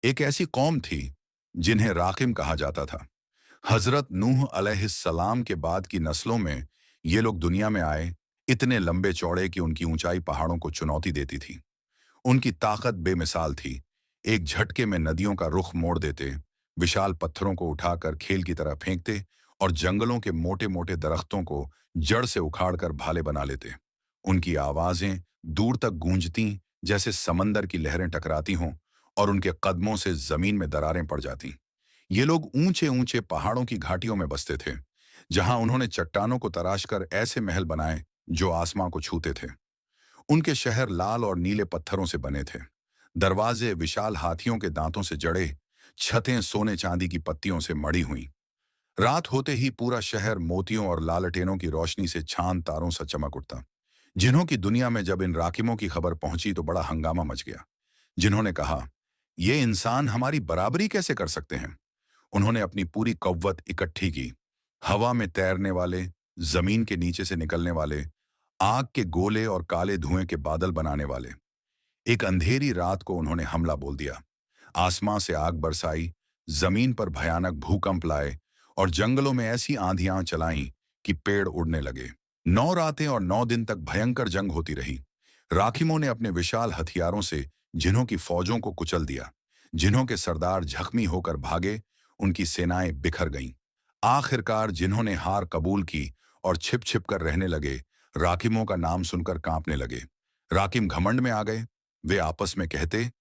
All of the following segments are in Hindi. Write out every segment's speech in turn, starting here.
एक ऐसी कौम थी जिन्हें राकिम कहा जाता था। हजरत नूह अलैहिस्सलाम के बाद की नस्लों में ये लोग दुनिया में आए, इतने लंबे चौड़े कि उनकी ऊंचाई पहाड़ों को चुनौती देती थी। उनकी ताकत बेमिसाल थी। एक झटके में नदियों का रुख मोड़ देते, विशाल पत्थरों को उठाकर खेल की तरह फेंकते और जंगलों के मोटे मोटे दरख्तों को जड़ से उखाड़कर भाले बना लेते। उनकी आवाजें दूर तक गूंजती, जैसे समंदर की लहरें टकराती हों, और उनके कदमों से जमीन में दरारें पड़ जाती। ये लोग ऊंचे ऊंचे पहाड़ों की घाटियों में बसते थे, जहां उन्होंने चट्टानों को तराशकर ऐसे महल बनाए जो आसमां को छूते थे। उनके शहर लाल और नीले पत्थरों से बने थे। दरवाजे विशाल हाथियों के दांतों से जड़े, छतें सोने चांदी की पत्तियों से मढ़ी हुई। रात होते ही पूरा शहर मोतियों और लालटेनों की रोशनी से चांद तारों सा चमक उठता। जिन्हों की दुनिया में जब इन राकिमों की खबर पहुंची तो बड़ा हंगामा मच गया। जिन्होंने कहा, ये इंसान हमारी बराबरी कैसे कर सकते हैं। उन्होंने अपनी पूरी कव्वत इकट्ठी की। हवा में तैरने वाले, जमीन के नीचे से निकलने वाले, आग के गोले और काले धुएं के बादल बनाने वाले। एक अंधेरी रात को उन्होंने हमला बोल दिया। आसमां से आग बरसाई, जमीन पर भयानक भूकंप लाए और जंगलों में ऐसी आंधियां चलाईं कि पेड़ उड़ने लगे। 9 रातें और 9 दिन तक भयंकर जंग होती रही। राखिमों ने अपने विशाल हथियारों से जिन्हों की फौजों को कुचल दिया। जिन्हों के सरदार जख्मी होकर भागे, उनकी सेनाएं बिखर गईं। आखिरकार जिन्होंने हार कबूल की और छिप छिप कर रहने लगे, राकिमों का नाम सुनकर कांपने लगे। राकिम घमंड में आ गए। वे आपस में कहते,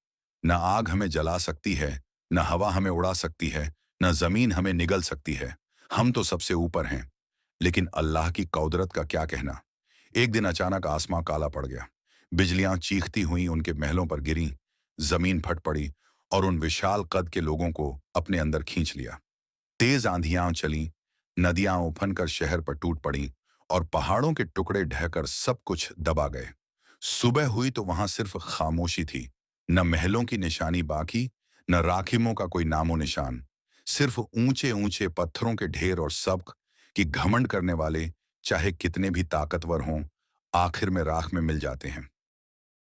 न आग हमें जला सकती है, न हवा हमें उड़ा सकती है, न जमीन हमें निगल सकती है। हम तो सबसे ऊपर हैं। लेकिन अल्लाह की कौदरत का क्या कहना। एक दिन अचानक आसमां काला पड़ गया। बिजलियां चीखती हुई उनके महलों पर गिरीं, जमीन फट पड़ी और उन विशाल कद के लोगों को अपने अंदर खींच लिया। तेज आंधियां चलीं, नदियां उफन कर शहर पर टूट पड़ीं और पहाड़ों के टुकड़े ढहकर सब कुछ दबा गए। सुबह हुई तो वहां सिर्फ खामोशी थी। न महलों की निशानी बाकी, न राखिमों का कोई नामो निशान। सिर्फ ऊंचे ऊंचे पत्थरों के ढेर और सबक कि घमंड करने वाले, चाहे कितने भी ताकतवर हों, आखिर में राख में मिल जाते हैं।